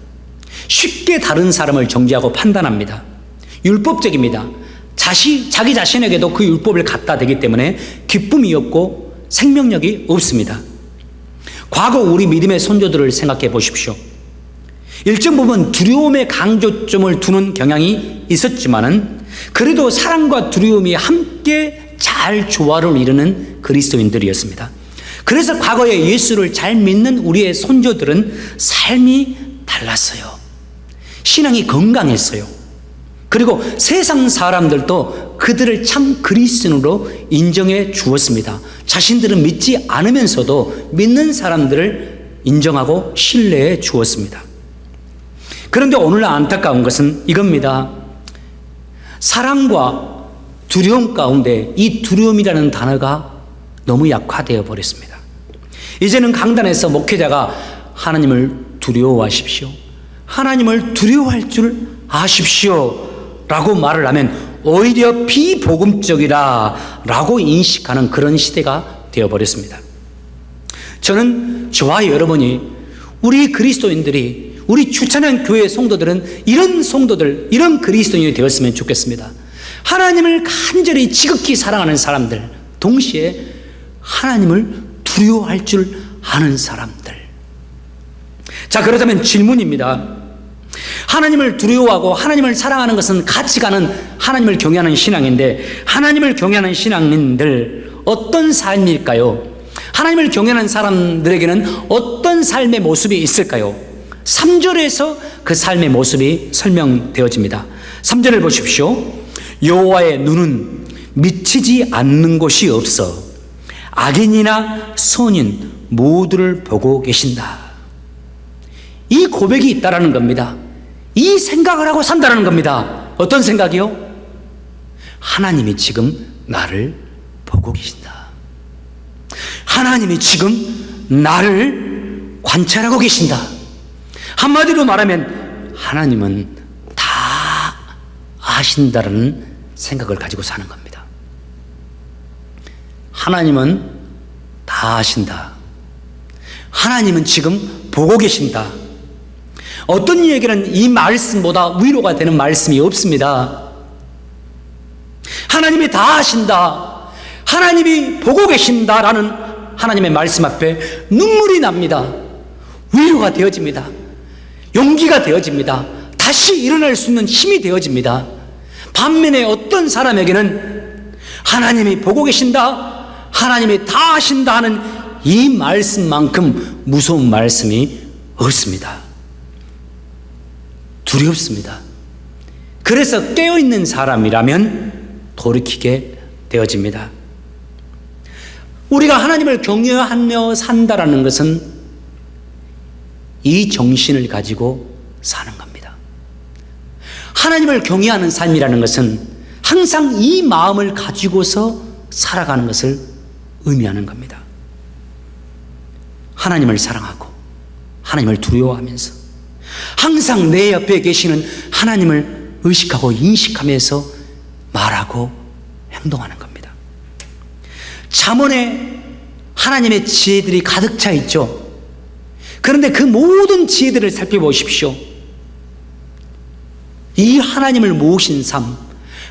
쉽게 다른 사람을 정죄하고 판단합니다. 율법적입니다. 자기 자신에게도 그 율법을 갖다 대기 때문에 기쁨이 없고 생명력이 없습니다. 과거 우리 믿음의 선조들을 생각해 보십시오. 일정 부분 두려움의 강조점을 두는 경향이 있었지만은 그래도 사랑과 두려움이 함께 잘 조화를 이루는 그리스도인들이었습니다. 그래서 과거에 예수를 잘 믿는 우리의 선조들은 삶이 달랐어요. 신앙이 건강했어요. 그리고 세상 사람들도 그들을 참 그리스도인으로 인정해 주었습니다. 자신들은 믿지 않으면서도 믿는 사람들을 인정하고 신뢰해 주었습니다. 그런데 오늘날 안타까운 것은 이겁니다. 사랑과 두려움 가운데 이 두려움이라는 단어가 너무 약화되어 버렸습니다. 이제는 강단에서 목회자가 하나님을 두려워하십시오, 하나님을 두려워할 줄 아십시오 라고 말을 하면 오히려 비복음적이다 라고 인식하는 그런 시대가 되어버렸습니다. 저는 저와 여러분이, 우리 그리스도인들이, 우리 주찬양 교회 성도들은 이런 성도들, 이런 그리스도인이 되었으면 좋겠습니다. 하나님을 간절히 지극히 사랑하는 사람들, 동시에 하나님을 두려워할 줄 아는 사람들. 자, 그렇다면 질문입니다. 하나님을 두려워하고 하나님을 사랑하는 것은 같이 가는 하나님을 경외하는 신앙인데, 하나님을 경외하는 신앙인들 어떤 삶일까요? 하나님을 경외하는 사람들에게는 어떤 삶의 모습이 있을까요? 3절에서 그 삶의 모습이 설명되어집니다. 3절을 보십시오. 여호와의 눈은 미치지 않는 곳이 없어 악인이나 선인 모두를 보고 계신다. 이 고백이 있다라는 겁니다. 이 생각을 하고 산다라는 겁니다. 어떤 생각이요? 하나님이 지금 나를 보고 계신다. 하나님이 지금 나를 관찰하고 계신다. 한마디로 말하면 하나님은 다 아신다라는 생각을 가지고 사는 겁니다. 하나님은 다 아신다. 하나님은 지금 보고 계신다. 어떤 이에게는 이 말씀보다 위로가 되는 말씀이 없습니다. 하나님이 다 아신다. 하나님이 보고 계신다라는 하나님의 말씀 앞에 눈물이 납니다. 위로가 되어집니다. 용기가 되어집니다. 다시 일어날 수 있는 힘이 되어집니다. 반면에 어떤 사람에게는 하나님이 보고 계신다, 하나님이 다 아신다 하는 이 말씀만큼 무서운 말씀이 없습니다. 두렵습니다. 그래서 깨어있는 사람이라면 돌이키게 되어집니다. 우리가 하나님을 경외하며 산다라는 것은 이 정신을 가지고 사는 겁니다. 하나님을 경외하는 삶이라는 것은 항상 이 마음을 가지고서 살아가는 것을 의미하는 겁니다. 하나님을 사랑하고 하나님을 두려워하면서 항상 내 옆에 계시는 하나님을 의식하고 인식하면서 말하고 행동하는 겁니다. 잠언에 하나님의 지혜들이 가득 차 있죠. 그런데 그 모든 지혜들을 살펴보십시오. 이 하나님을 모신 삶,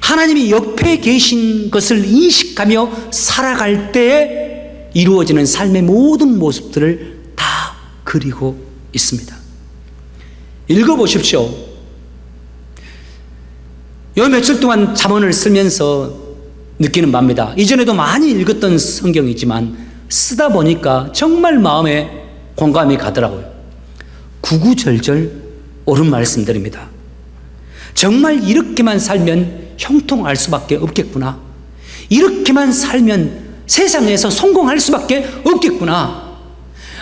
하나님이 옆에 계신 것을 인식하며 살아갈 때에 이루어지는 삶의 모든 모습들을 다 그리고 있습니다. 읽어보십시오. 요 며칠 동안 잠언을 쓰면서 느끼는 바입니다. 이전에도 많이 읽었던 성경이지만 쓰다 보니까 정말 마음에 공감이 가더라고요. 구구절절 옳은 말씀들입니다. 정말 이렇게만 살면 형통할 수밖에 없겠구나. 이렇게만 살면 세상에서 성공할 수밖에 없겠구나.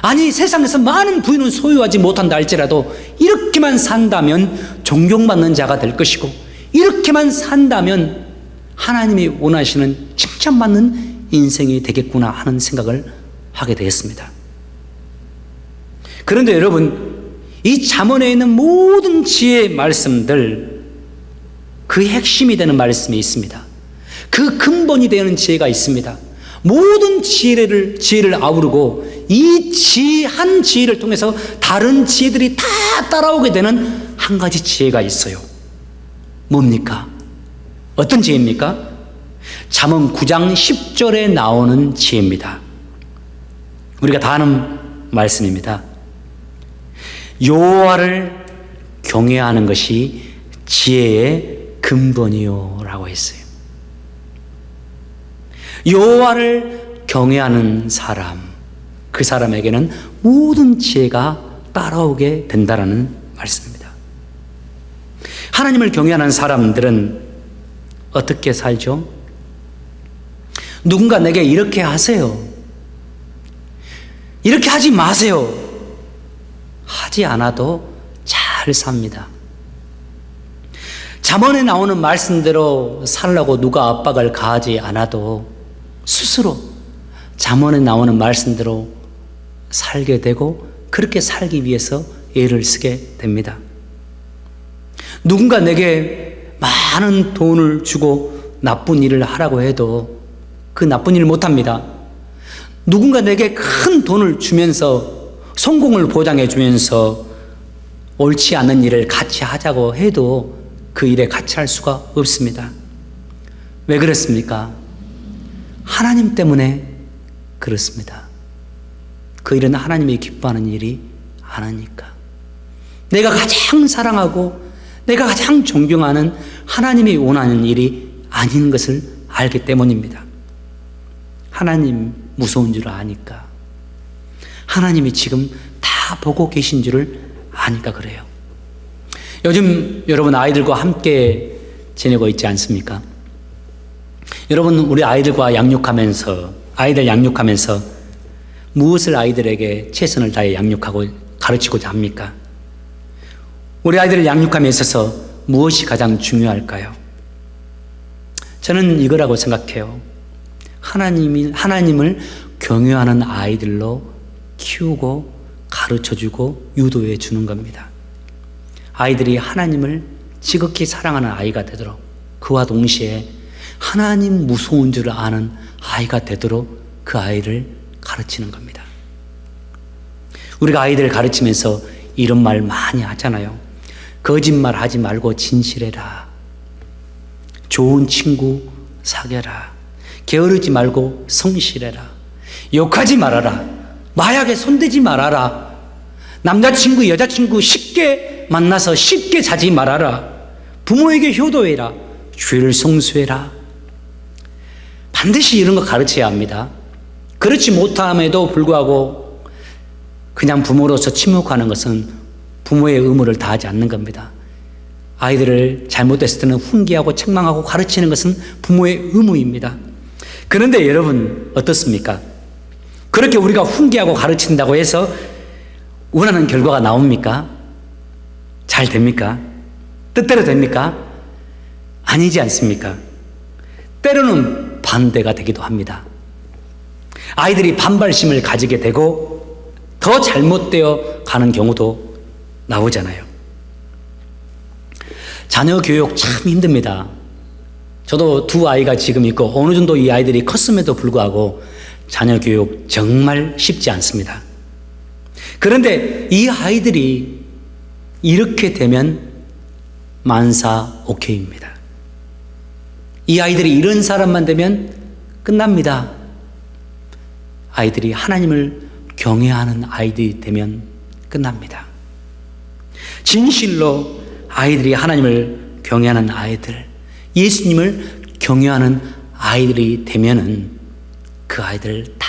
아니, 세상에서 많은 부인은 소유하지 못한다 할지라도 이렇게만 산다면 존경받는 자가 될 것이고, 이렇게만 산다면 하나님이 원하시는 칭찬받는 인생이 되겠구나 하는 생각을 하게 되었습니다. 그런데 여러분, 이 잠언에 있는 모든 지혜의 말씀들, 그 핵심이 되는 말씀이 있습니다. 그 근본이 되는 지혜가 있습니다. 모든 지혜를 아우르고 이 한 지혜를 통해서 다른 지혜들이 다 따라오게 되는 한 가지 지혜가 있어요. 뭡니까? 어떤 지혜입니까? 잠언 9장 10절에 나오는 지혜입니다. 우리가 다 아는 말씀입니다. 여호와를 경외하는 것이 지혜의 근본이요 라고 했어요. 여호와를 경외하는 사람, 그 사람에게는 모든 지혜가 따라오게 된다라는 말씀입니다. 하나님을 경외하는 사람들은 어떻게 살죠? 누군가 내게 이렇게 하세요, 이렇게 하지 마세요, 하지 않아도 잘 삽니다. 잠언에 나오는 말씀대로 살라고 누가 압박을 가하지 않아도 스스로 잠언에 나오는 말씀대로 살게 되고, 그렇게 살기 위해서 애를 쓰게 됩니다. 누군가 내게 많은 돈을 주고 나쁜 일을 하라고 해도 그 나쁜 일을 못합니다. 누군가 내게 큰 돈을 주면서 성공을 보장해 주면서 옳지 않은 일을 같이 하자고 해도 그 일에 같이 할 수가 없습니다. 왜 그렇습니까? 하나님 때문에 그렇습니다. 그 일은 하나님이 기뻐하는 일이 아니니까. 내가 가장 사랑하고 내가 가장 존경하는 하나님이 원하는 일이 아닌 것을 알기 때문입니다. 하나님 무서운 줄 아니까, 하나님이 지금 다 보고 계신 줄을 아니까 그래요. 요즘 여러분 아이들과 함께 지내고 있지 않습니까? 여러분, 우리 아이들과 양육하면서 아이들 양육하면서 무엇을 아이들에게 최선을 다해 양육하고 가르치고자 합니까? 우리 아이들을 양육함에 있어서 무엇이 가장 중요할까요? 저는 이거라고 생각해요. 하나님을 경외하는 아이들로 키우고 가르쳐주고 유도해 주는 겁니다. 아이들이 하나님을 지극히 사랑하는 아이가 되도록, 그와 동시에 하나님 무서운 줄 아는 아이가 되도록 그 아이를 가르치는 겁니다. 우리가 아이들을 가르치면서 이런 말 많이 하잖아요. 거짓말 하지 말고 진실해라. 좋은 친구 사귀어라. 게으르지 말고 성실해라. 욕하지 말아라. 마약에 손대지 말아라. 남자친구, 여자친구 쉽게 만나서 쉽게 자지 말아라. 부모에게 효도해라. 죄를 성수해라. 반드시 이런 거 가르쳐야 합니다. 그렇지 못함에도 불구하고 그냥 부모로서 침묵하는 것은 부모의 의무를 다하지 않는 겁니다. 아이들을 잘못했을 때는 훈계하고 책망하고 가르치는 것은 부모의 의무입니다. 그런데 여러분 어떻습니까? 그렇게 우리가 훈계하고 가르친다고 해서 원하는 결과가 나옵니까? 잘 됩니까? 뜻대로 됩니까? 아니지 않습니까? 때로는 반대가 되기도 합니다. 아이들이 반발심을 가지게 되고 더 잘못되어 가는 경우도 나오잖아요. 자녀 교육 참 힘듭니다. 저도 두 아이가 지금 있고 어느 정도 이 아이들이 컸음에도 불구하고 자녀 교육 정말 쉽지 않습니다. 그런데 이 아이들이 이렇게 되면 만사 오케이입니다. 이 아이들이 이런 사람만 되면 끝납니다. 아이들이 하나님을 경외하는 아이들이 되면 끝납니다. 진실로 아이들이 하나님을 경외하는 아이들, 예수님을 경외하는 아이들이 되면은 그 아이들 다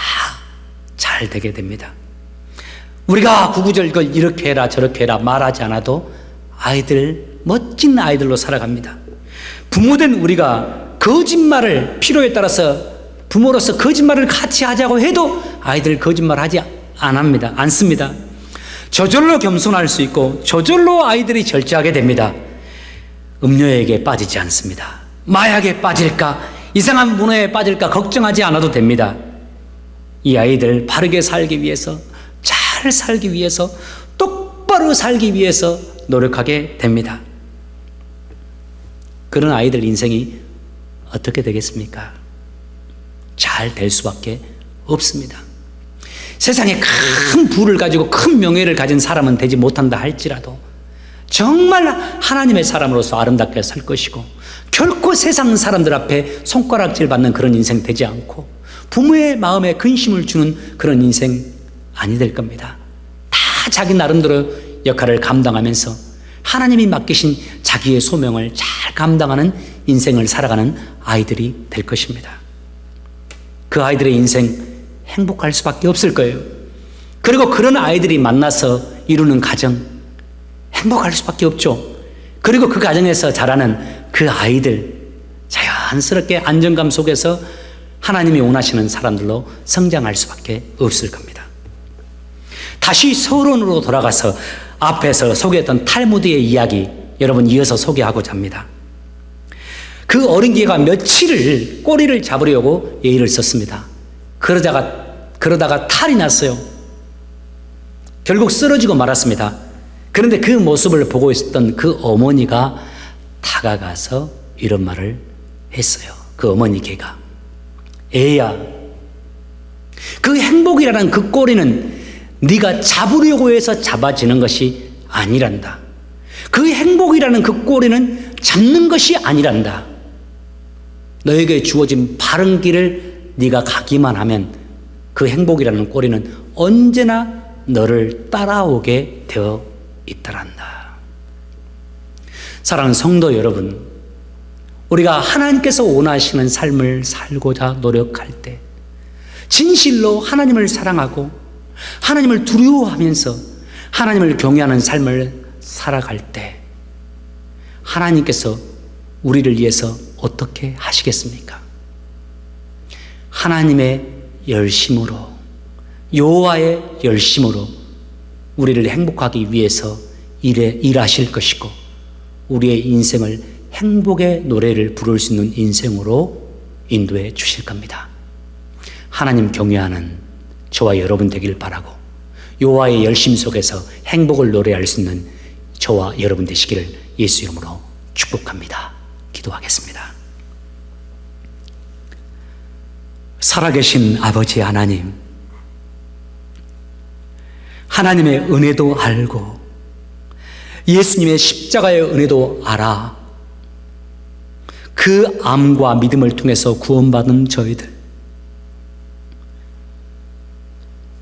잘 되게 됩니다. 우리가 구구절절 이렇게 해라 저렇게 해라 말하지 않아도 아이들 멋진 아이들로 살아갑니다. 부모된 우리가 거짓말을 필요에 따라서 부모로서 거짓말을 같이 하자고 해도 아이들 거짓말 하지 않습니다. 저절로 겸손할 수 있고 저절로 아이들이 절제하게 됩니다. 음료에게 빠지지 않습니다. 마약에 빠질까 이상한 문화에 빠질까 걱정하지 않아도 됩니다. 이 아이들 바르게 살기 위해서 잘 살기 위해서 똑바로 살기 위해서 노력하게 됩니다. 그런 아이들 인생이 어떻게 되겠습니까? 잘 될 수밖에 없습니다. 세상에 큰 부를 가지고 큰 명예를 가진 사람은 되지 못한다 할지라도 정말 하나님의 사람으로서 아름답게 살 것이고 결코 세상 사람들 앞에 손가락질 받는 그런 인생 되지 않고 부모의 마음에 근심을 주는 그런 인생 아니 될 겁니다. 다 자기 나름대로 역할을 감당하면서 하나님이 맡기신 자기의 소명을 잘 감당하는 인생을 살아가는 아이들이 될 것입니다. 그 아이들의 인생 행복할 수밖에 없을 거예요. 그리고 그런 아이들이 만나서 이루는 가정 행복할 수밖에 없죠. 그리고 그 가정에서 자라는 그 아이들 자연스럽게 안정감 속에서 하나님이 원하시는 사람들로 성장할 수밖에 없을 겁니다. 다시 서론으로 돌아가서 앞에서 소개했던 탈무드의 이야기 여러분 이어서 소개하고자 합니다. 그 어린 개가 며칠을 꼬리를 잡으려고 예의를 썼습니다. 그러다가 탈이 났어요. 결국 쓰러지고 말았습니다. 그런데 그 모습을 보고 있었던 그 어머니가 다가가서 이런 말을 했어요. 그 어머니 개가 애야 그 행복이라는 그 꼬리는 네가 잡으려고 해서 잡아지는 것이 아니란다. 그 행복이라는 그 꼬리는 잡는 것이 아니란다. 너에게 주어진 바른 길을 네가 가기만 하면 그 행복이라는 꼬리는 언제나 너를 따라오게 되어 있다란다. 사랑하는 성도 여러분, 우리가 하나님께서 원하시는 삶을 살고자 노력할 때 진실로 하나님을 사랑하고 하나님을 두려워하면서 하나님을 경외하는 삶을 살아갈 때 하나님께서 우리를 위해서 어떻게 하시겠습니까? 하나님의 열심으로, 여호와의 열심으로 우리를 행복하기 위해서 일하실 것이고, 우리의 인생을 행복의 노래를 부를 수 있는 인생으로 인도해 주실 겁니다. 하나님 경외하는 저와 여러분 되길 바라고, 여호와의 열심 속에서 행복을 노래할 수 있는 저와 여러분 되시기를 예수 이름으로 축복합니다. 기도하겠습니다. 살아계신 아버지 하나님, 하나님의 은혜도 알고 예수님의 십자가의 은혜도 알아 그 암과 믿음을 통해서 구원받은 저희들,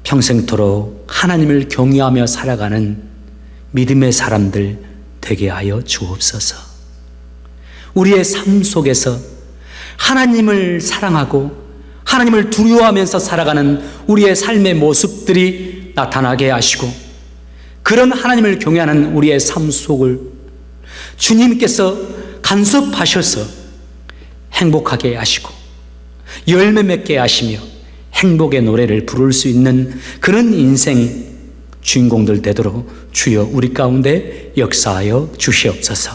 평생토록 하나님을 경외하며 살아가는 믿음의 사람들 되게 하여 주옵소서. 우리의 삶 속에서 하나님을 사랑하고 하나님을 두려워하면서 살아가는 우리의 삶의 모습들이 나타나게 하시고, 그런 하나님을 경외하는 우리의 삶 속을 주님께서 간섭하셔서 행복하게 하시고 열매 맺게 하시며 행복의 노래를 부를 수 있는 그런 인생 주인공들 되도록 주여 우리 가운데 역사하여 주시옵소서.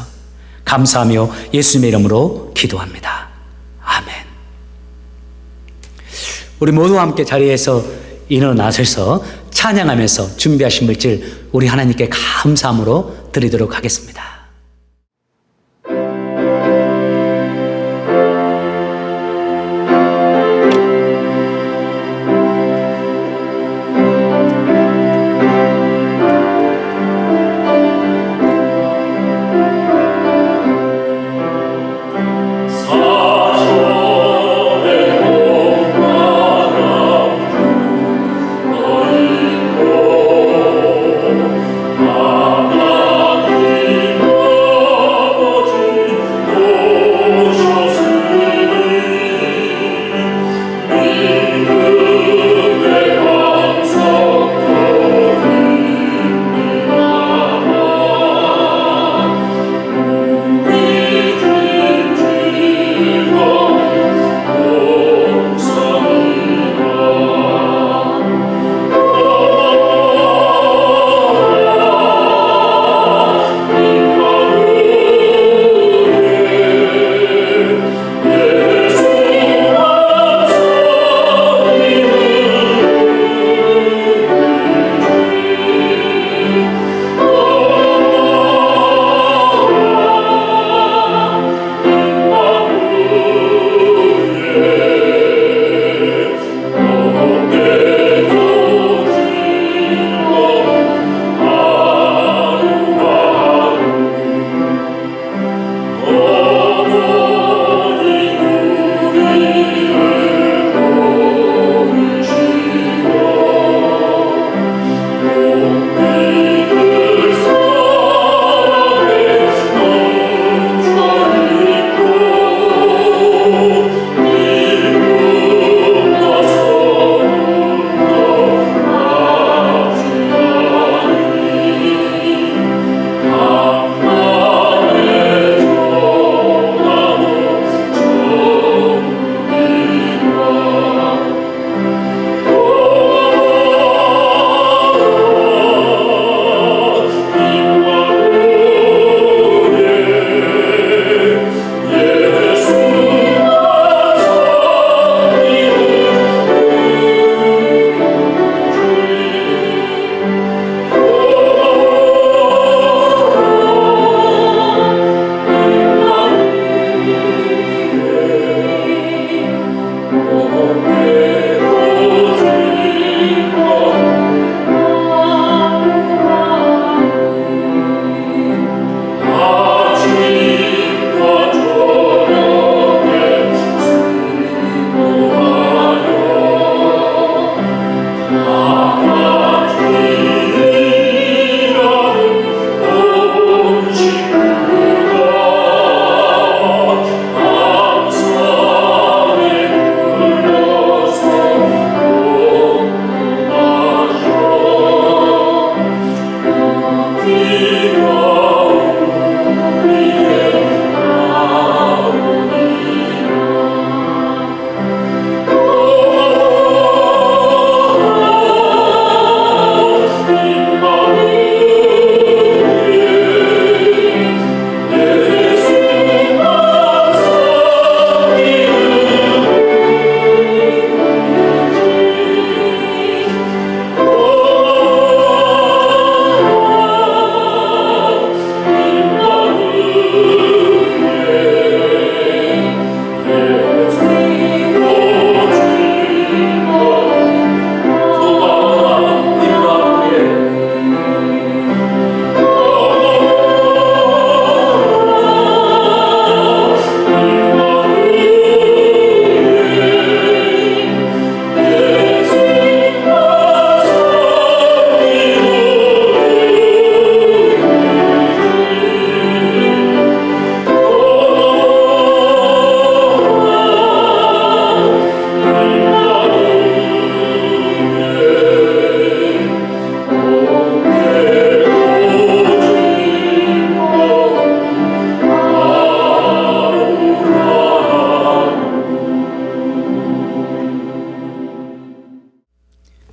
감사하며 예수님의 이름으로 기도합니다. 아멘. 우리 모두 함께 자리에서 일어나셔서 찬양하면서 준비하신 물질 우리 하나님께 감사함으로 드리도록 하겠습니다. Amen.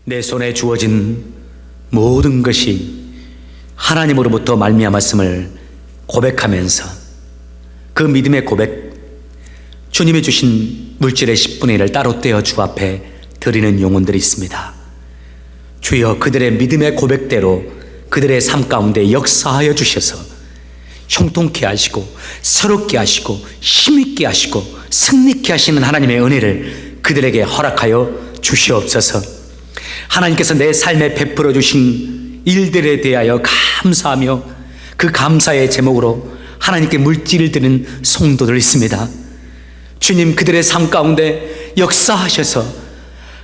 내 손에 주어진 모든 것이 하나님으로부터 말미암았음을 고백하면서 그 믿음의 고백, 주님이 주신 물질의 10분의 1을 따로 떼어 주 앞에 드리는 영혼들이 있습니다. 주여, 그들의 믿음의 고백대로 그들의 삶 가운데 역사하여 주셔서 형통케 하시고 새롭게 하시고 힘있게 하시고 승리케 하시는 하나님의 은혜를 그들에게 허락하여 주시옵소서. 하나님께서 내 삶에 베풀어 주신 일들에 대하여 감사하며 그 감사의 제목으로 하나님께 물질을 드리는 성도들 있습니다. 주님, 그들의 삶 가운데 역사하셔서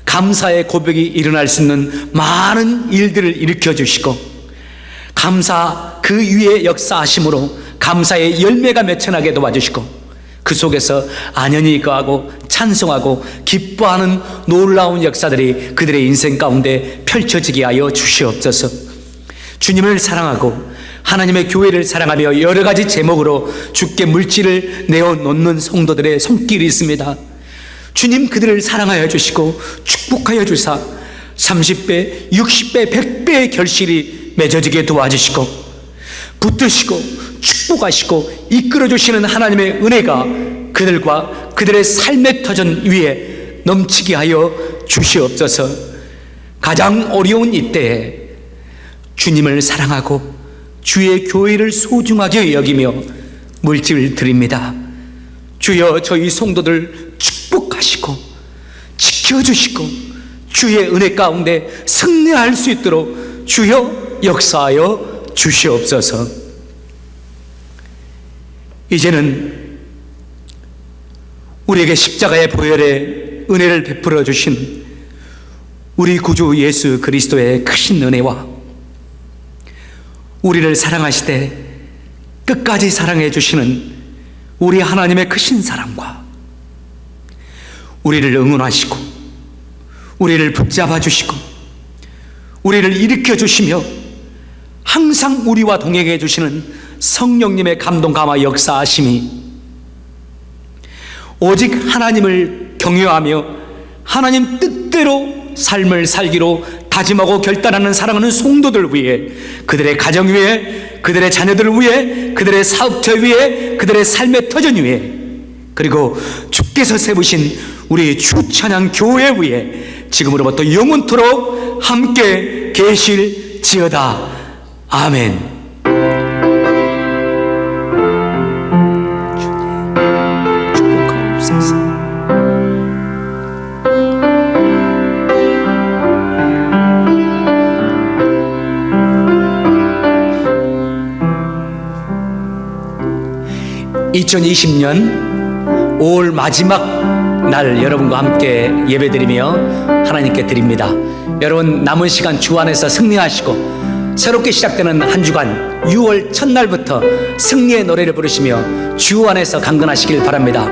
감사의 고백이 일어날 수 있는 많은 일들을 일으켜 주시고, 감사 그 위에 역사하심으로 감사의 열매가 맺혀나게 도와주시고, 그 속에서 안연히 거하고 찬송하고 기뻐하는 놀라운 역사들이 그들의 인생 가운데 펼쳐지게 하여 주시옵소서. 주님을 사랑하고 하나님의 교회를 사랑하며 여러 가지 제목으로 주께 물질을 내어놓는 성도들의 손길이 있습니다. 주님, 그들을 사랑하여 주시고 축복하여 주사 30배, 60배, 100배의 결실이 맺어지게 도와주시고 붙드시고 축복하시고 이끌어 주시는 하나님의 은혜가 그들과 그들의 삶의 터전 위에 넘치게 하여 주시옵소서. 가장 어려운 이때에 주님을 사랑하고 주의 교회를 소중하게 여기며 물질을 드립니다. 주여, 저희 성도들 축복하시고 지켜주시고 주의 은혜 가운데 승리할 수 있도록 주여 역사하여 주시옵소서. 이제는 우리에게 십자가의 보혈의 은혜를 베풀어 주신 우리 구주 예수 그리스도의 크신 은혜와 우리를 사랑하시되 끝까지 사랑해 주시는 우리 하나님의 크신 사랑과 우리를 응원하시고 우리를 붙잡아 주시고 우리를 일으켜 주시며 항상 우리와 동행해 주시는 성령님의 감동 감화 역사하심이 오직 하나님을 경외하며 하나님 뜻대로 삶을 살기로 다짐하고 결단하는 사랑하는 성도들 위해, 그들의 가정 위해, 그들의 자녀들 위해, 그들의 사업처 위해, 그들의 삶의 터전 위해, 그리고 주께서 세우신 우리 주찬양 교회 위해 지금으로부터 영원토록 함께 계실지어다. 아멘. 축복하옵소서. 2020년 5월 마지막 날 여러분과 함께 예배드리며 하나님께 드립니다. 여러분, 남은 시간 주 안에서 승리하시고 새롭게 시작되는 한 주간 6월 첫날부터 승리의 노래를 부르시며 주 안에서 강건하시길 바랍니다.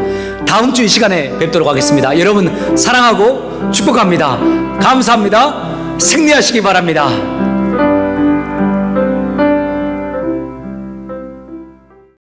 다음 주 이 시간에 뵙도록 하겠습니다. 여러분 사랑하고 축복합니다. 감사합니다. 승리하시기 바랍니다.